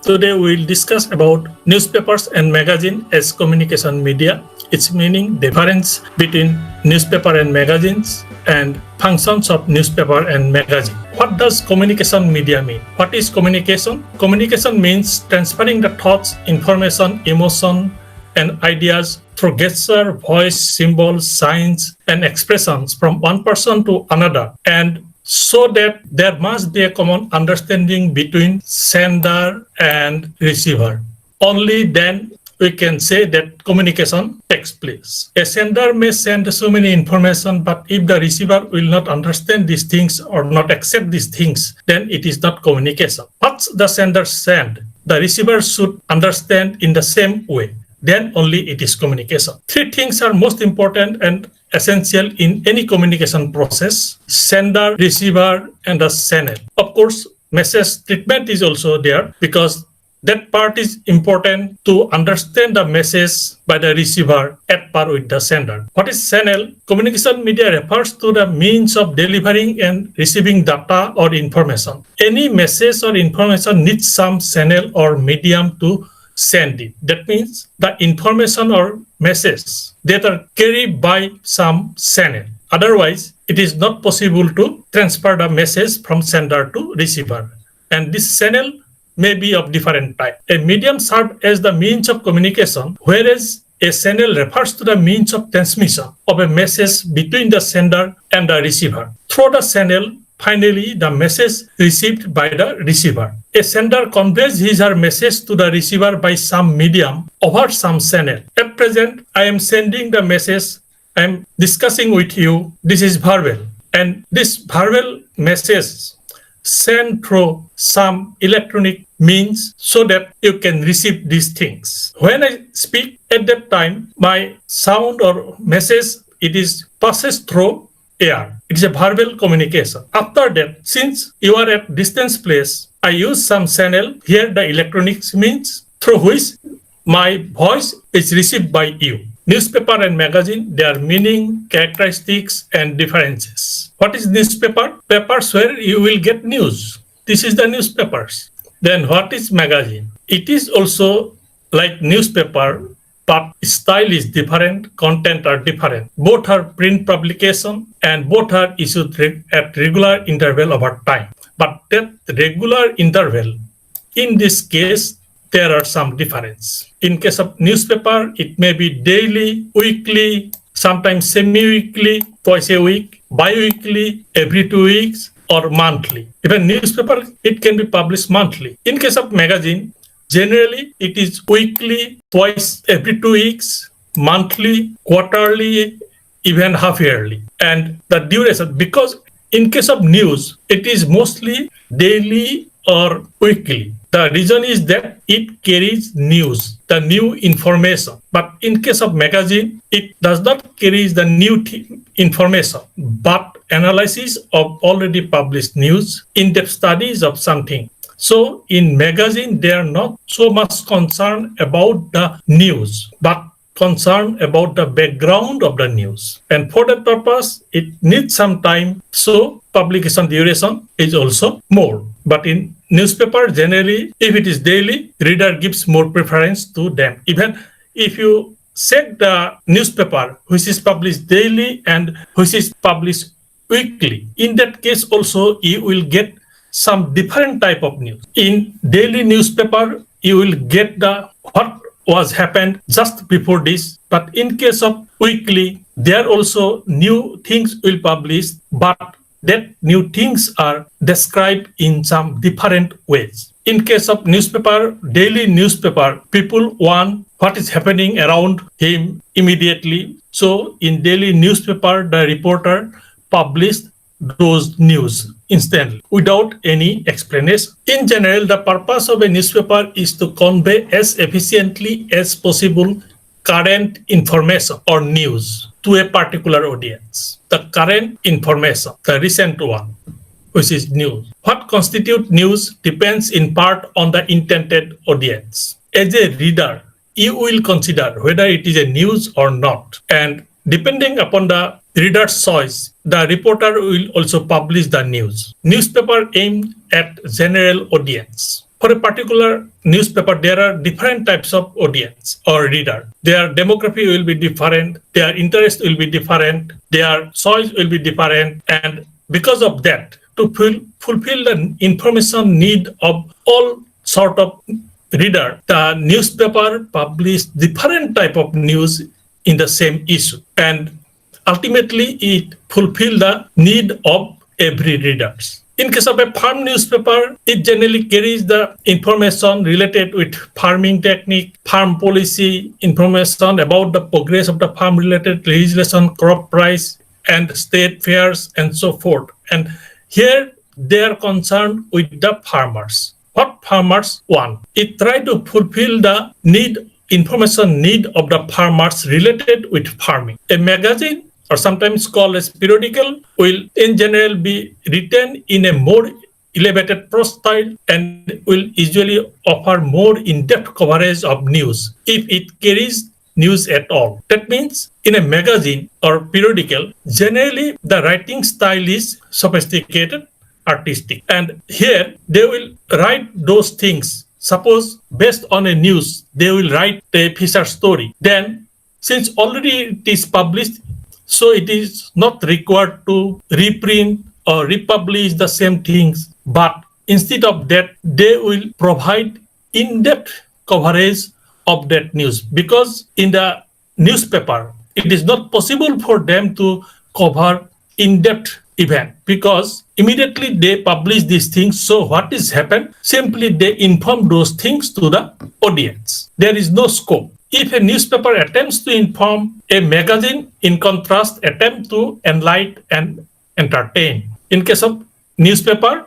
Today we'll discuss about newspapers and magazine as communication media, its meaning, difference between newspaper and magazines, and functions of newspaper and magazine. What does communication media mean? What is communication? Communication means transferring the thoughts, information, emotion, and ideas through gesture, voice, symbols, signs, and expressions from one person to another, and so that there must be a common understanding between sender and receiver. Only then we can say that communication takes place. A sender may send so many information, but if the receiver will not understand these things or not accept these things, then it is not communication. What the sender send, the receiver should understand in the same way. Then only it is communication. Three things are most important and essential in any communication process: sender, receiver, and the channel. Of course, message treatment is also there because that part is important to understand the message by the receiver at par with the sender. What is channel? Communication media refers to the means of delivering and receiving data or information. Any message or information needs some channel or medium to send it. That means the information or message that are carried by some channel. Otherwise, it is not possible to transfer the message from sender to receiver. And this channel may be of different type. A medium serves as the means of communication, whereas a channel refers to the means of transmission of a message between the sender and the receiver. Through the channel, finally, the message received by the receiver. A sender conveys his or her message to the receiver by some medium over some channel. At present, I am sending the message, I am discussing with you, this is verbal. And this verbal message sent through some electronic means so that you can receive these things. When I speak at that time, my sound or message, it is passes through air. It is a verbal communication. After that, since you are at distance place, I use some channel, here the electronics means, through which my voice is received by you. Newspaper and magazine, their meaning, characteristics, and differences. What is newspaper? Papers where you will get news. This is the newspapers. Then what is magazine? It is also like newspaper, but style is different, content are different. Both are print publication and both are issued at regular interval over time. But that regular interval, in this case, there are some difference. In case of newspaper, it may be daily, weekly, sometimes semi-weekly, twice a week, bi-weekly, every 2 weeks, or monthly. Even newspaper, it can be published monthly. In case of magazine, generally, it is weekly, twice every 2 weeks, monthly, quarterly, even half-yearly. And the duration, because in case of news, it is mostly daily or weekly. The reason is that it carries news, the new information. But in case of magazine, it does not carry the new information, but analysis of already published news, in-depth studies of something. So in magazine, they are not so much concerned about the news, but concerned about the background of the news. And for that purpose, it needs some time. So publication duration is also more. But in newspaper, generally, if it is daily, reader gives more preference to them. Even if you check the newspaper, which is published daily and which is published weekly, in that case also, you will get some different type of news. In daily newspaper, you will get the what was happened just before this. But in case of weekly, there also new things will publish, but that new things are described in some different ways. In case of newspaper, daily newspaper, people want what is happening around him immediately. So in daily newspaper, the reporter published those news instantly without any explanation. In general, the purpose of a newspaper is to convey as efficiently as possible current information or news to a particular audience. The current information, the recent one, which is news. What constitutes news depends in part on the intended audience. As a reader, you will consider whether it is a news or not. And depending upon the reader's choice, the reporter will also publish the news. Newspaper aimed at general audience. For a particular newspaper, there are different types of audience or reader. Their demography will be different, their interest will be different, their choice will be different, and because of that, to fulfill the information need of all sort of reader, the newspaper publish different type of news in the same issue, and ultimately it fulfill the need of every readers. In case of a farm newspaper, it generally carries the information related with farming technique, farm policy, information about the progress of the farm-related legislation, crop price, and state fairs, and so forth. And here they are concerned with the farmers. What farmers want. It try to fulfill the information need of the farmers related with farming. A magazine, or sometimes called as periodical, will in general be written in a more elevated prose style and will usually offer more in-depth coverage of news if it carries news at all. That means in a magazine or periodical, generally the writing style is sophisticated, artistic. And here they will write those things. Suppose based on a news, they will write a feature story. Then since already it is published, so it is not required to reprint or republish the same things, but instead of that, they will provide in-depth coverage of that news, because in the newspaper, it is not possible for them to cover in-depth event, because immediately they publish these things. So what is happened? Simply they inform those things to the audience. There is no scope. If a newspaper attempts to inform, a magazine, in contrast, attempts to enlighten and entertain. In case of newspaper,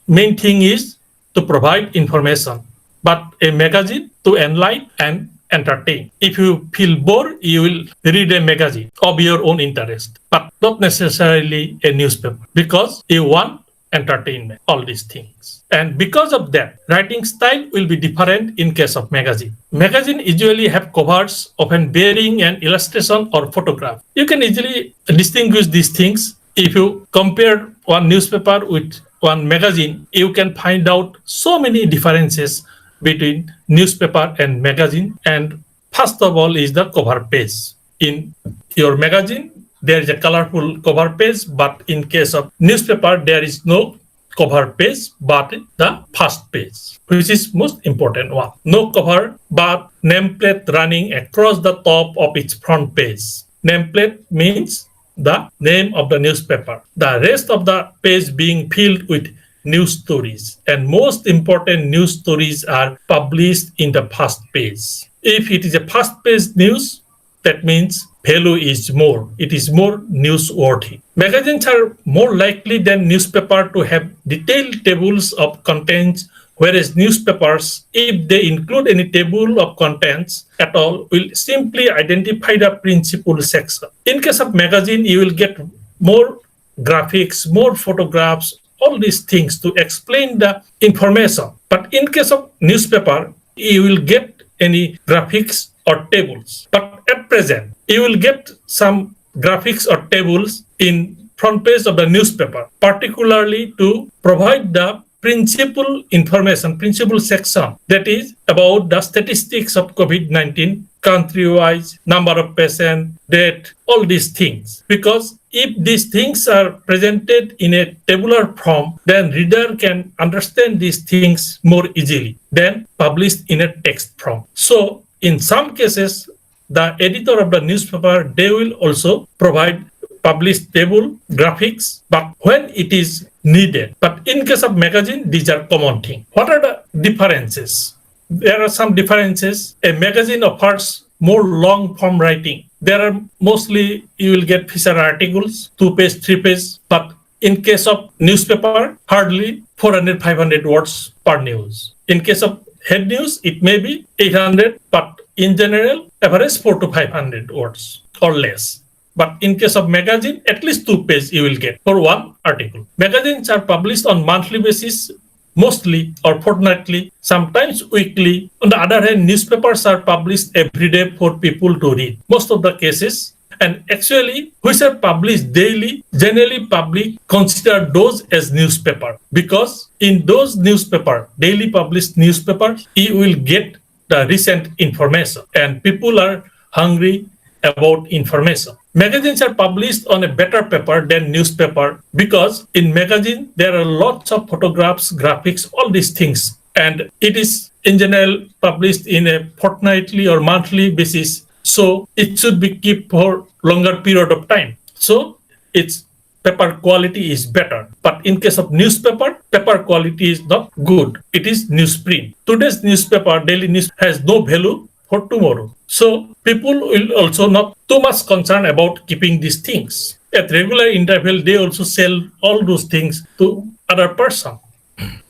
main thing is to provide information, but a magazine to enlighten and entertain. If you feel bored, you will read a magazine of your own interest, but not necessarily a newspaper, because you want entertainment, all these things. And because of that, writing style will be different in case of magazine. Magazine usually have covers, often bearing an illustration or photograph. You can easily distinguish these things. If you compare one newspaper with one magazine, you can find out so many differences between newspaper and magazine. And first of all is the cover page. In your magazine, there is a colorful cover page, but in case of newspaper, there is no cover page, but the first page, which is most important one. No cover, but nameplate running across the top of its front page. Nameplate means the name of the newspaper. The rest of the page being filled with news stories, and most important news stories are published in the first page. If it is a first page news, that means value is more. It is more newsworthy. Magazines are more likely than newspaper to have detailed tables of contents, whereas newspapers, if they include any table of contents at all, will simply identify the principal section. In case of magazine, you will get more graphics, more photographs, all these things to explain the information. But in case of newspaper, you will get any graphics or tables. But at present, you will get some graphics or tables in front page of the newspaper, particularly to provide the principal information, principal section, that is about the statistics of COVID-19, country-wise, number of patients, death, all these things. Because if these things are presented in a tabular form, then reader can understand these things more easily than published in a text form. So in some cases, the editor of the newspaper, they will also provide published table, graphics, but when it is needed. But in case of magazine, these are common things. What are the differences? There are some differences. A magazine offers more long form writing. There are mostly, you will get feature articles, 2-page, 3-page, but in case of newspaper, hardly 400, 500 words per news. In case of head news, it may be 800, but in general, average 400 to 500 words or less. But in case of magazine, at least 2 pages you will get for one article. Magazines are published on monthly basis, mostly, or fortnightly, sometimes weekly. On the other hand, newspapers are published every day for people to read. Most of the cases, And actually, which are published daily, generally public consider those as newspaper, because in those newspaper, daily published newspaper, you will get the recent information, and people are hungry about information. Magazines are published on a better paper than newspaper, because in magazine there are lots of photographs, graphics, all these things, and it is in general published in a fortnightly or monthly basis, so it should be kept for longer period of time, so its paper quality is better. But in case of newspaper, paper quality is not good, it is newsprint. Today's newspaper, daily news, has no value for tomorrow, so people will also not too much concerned about keeping these things. At regular interval, they also sell all those things to other person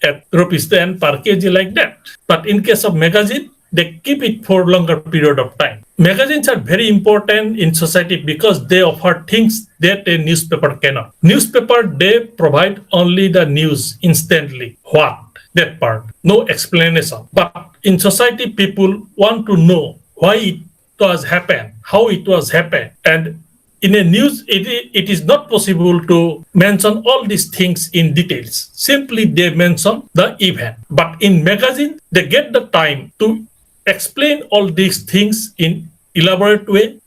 at rupees 10 per kg, like that. But in case of magazine, they keep it for longer period of time. Magazines are very important in society because they offer things that a newspaper cannot. Newspaper, they provide only the news instantly. What? That part. No explanation. But in society, people want to know why it was happened, how it was happened. And in a news, it is not possible to mention all these things in details. Simply they mention the event. But in magazine, they get the time to explain all these things in elaborate way,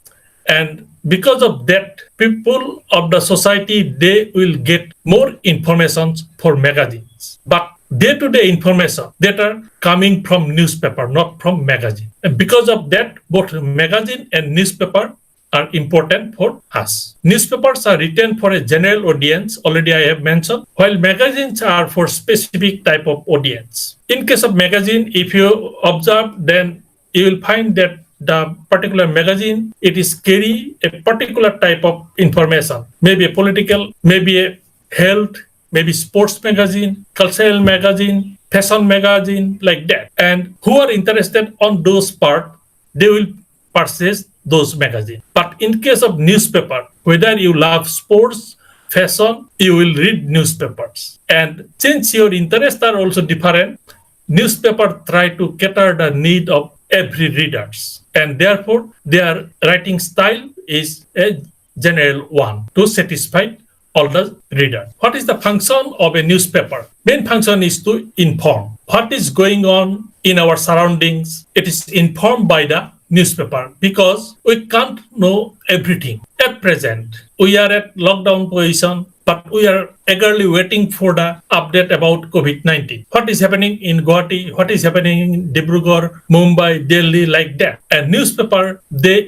and because of that, people of the society, they will get more information for magazines. But day-to-day information that are coming from newspaper, not from magazine. And because of that, both magazine and newspaper are important for us. Newspapers are written for a general audience, already I have mentioned, while magazines are for specific type of audience. In case of magazine, if you observe, then you will find that the particular magazine, it is carry a particular type of information, maybe a political, maybe a health, maybe sports magazine, cultural magazine, fashion magazine, like that. And who are interested on those part, they will purchase those magazines. But in case of newspaper, whether you love sports, fashion, you will read newspapers. And since your interests are also different, newspaper try to cater the need of every readers. And therefore, their writing style is a general one to satisfy all the reader. What is the function of a newspaper? Main function is to inform what is going on in our surroundings. It is informed by the newspaper, because we can't know everything. At present, we are at lockdown position, but we are eagerly waiting for the update about COVID-19. What is happening in Guwahati, what is happening in Dibrugarh, Mumbai, Delhi, like that. And newspaper, they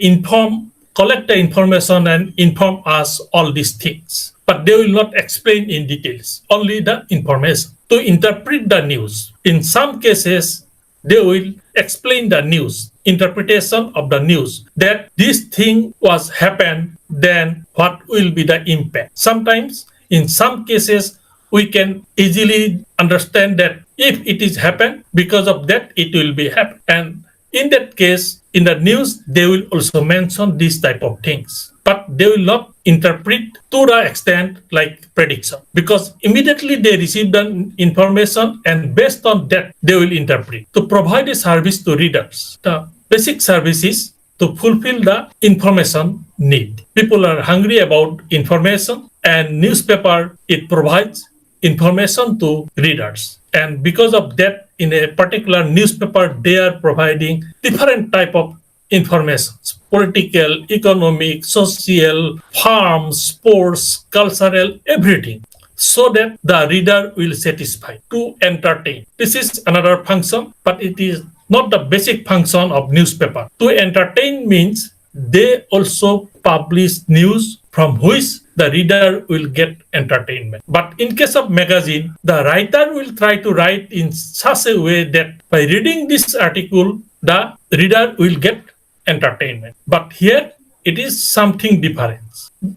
collect the information and inform us all these things. But they will not explain in details, only the information. To interpret the news, in some cases, they will explain the news, interpretation of the news, that this thing was happened, then what will be the impact. Sometimes, in some cases, we can easily understand that if it is happened, because of that, it will be happen. And in that case, in the news, they will also mention these type of things. But they will not interpret to the extent like prediction, because immediately they receive the information and based on that they will interpret. To provide a service to readers, the basic service is to fulfill the information need. People are hungry about information, and newspaper, it provides information to readers. And because of that, in a particular newspaper, they are providing different type of information: political, economic, social, farm, sports, cultural, everything, so that the reader will satisfy, to entertain. This is another function, but it is not the basic function of newspaper. To entertain means they also publish news from which the reader will get entertainment. But in case of magazine, the writer will try to write in such a way that by reading this article, the reader will get entertainment. But here, it is something different.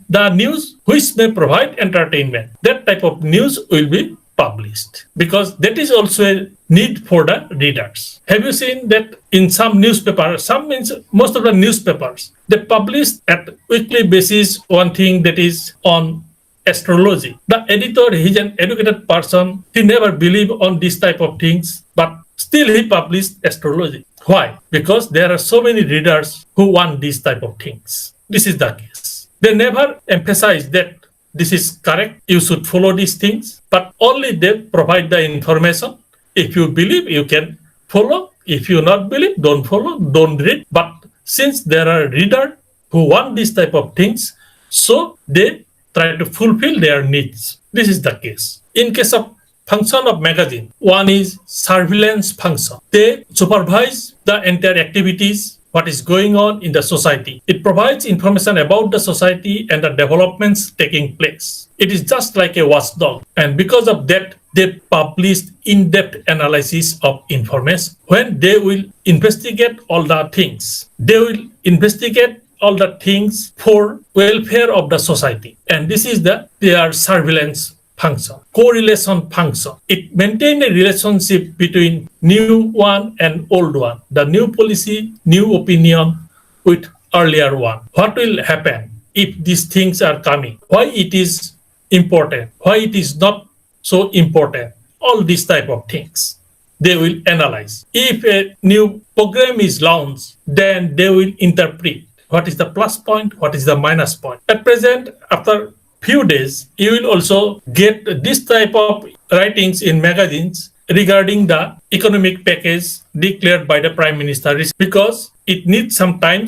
The news which may provide entertainment, that type of news will be published, because that is also a need for the readers. Have you seen that in some newspapers, some means most of the newspapers, they publish at weekly basis one thing that is on astrology. The editor, he is an educated person, he never believe on this type of things, but still he published astrology. Why? Because there are so many readers who want these type of things. This is the case. They never emphasize that this is correct, you should follow these things, but only they provide the information. If you believe, you can follow. If you not believe, don't follow, don't read. But since there are readers who want this type of things, so they try to fulfill their needs. This is the case. In case of function of magazine, one is surveillance function. They supervise the entire activities, what is going on in the society. It provides information about the society and the developments taking place. It is just like a watchdog. And because of that, they published in-depth analysis of information. When they will investigate all the things, they will investigate all the things for welfare of the society. And this is their surveillance function, correlation function. It maintains a relationship between new one and old one, the new policy, new opinion with earlier one. What will happen if these things are coming? Why it is important? Why it is not so important? All these type of things they will analyze. If a new program is launched, then they will interpret what is the plus point, what is the minus point. At present, after few days, you will also get this type of writings in magazines regarding the economic package declared by the Prime Minister, because it needs some time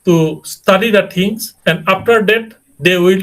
to study the things, and after that they will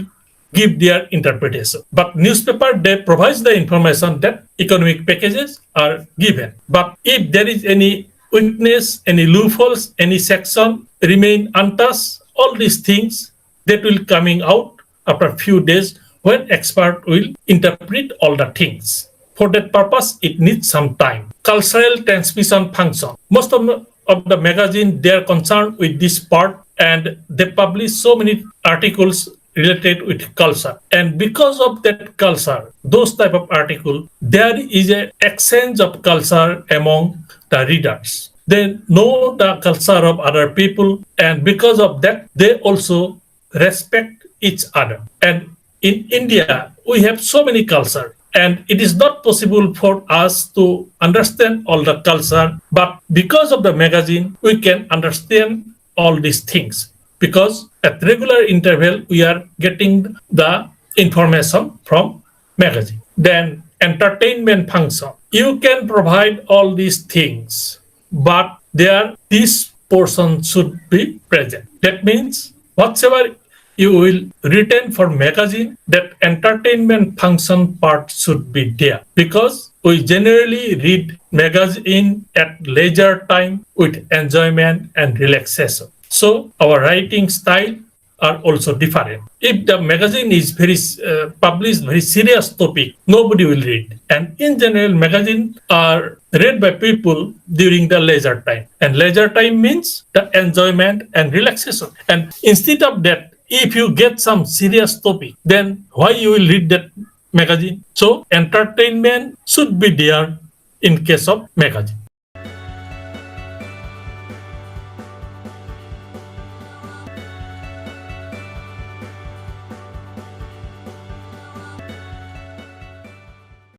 give their interpretation. But newspaper, they provide the information that economic packages are given. But if there is any weakness, any loopholes, any section remain untouched, all these things that will coming out after a few days when expert will interpret all the things. For that purpose, it needs some time. Cultural transmission function. Most of the magazine, they are concerned with this part, and they publish so many articles related with culture. And because of that culture, those type of article, there is an exchange of culture among the readers. They know the culture of other people, and because of that, they also respect each other. And in India, we have so many culture, and it is not possible for us to understand all the culture, but because of the magazine, we can understand all these things, because at regular interval, we are getting the information from magazine. Then entertainment function. You can provide all these things, but this portion should be present. That means whatever you will retain for magazine, that entertainment function part should be there, because we generally read magazine at leisure time with enjoyment and relaxation. So our writing style are also different. If the magazine is published very serious topic, nobody will read. And in general, magazines are read by people during the leisure time. And leisure time means the enjoyment and relaxation. And instead of that, if you get some serious topic, then why you will read that magazine? So entertainment should be there in case of magazine.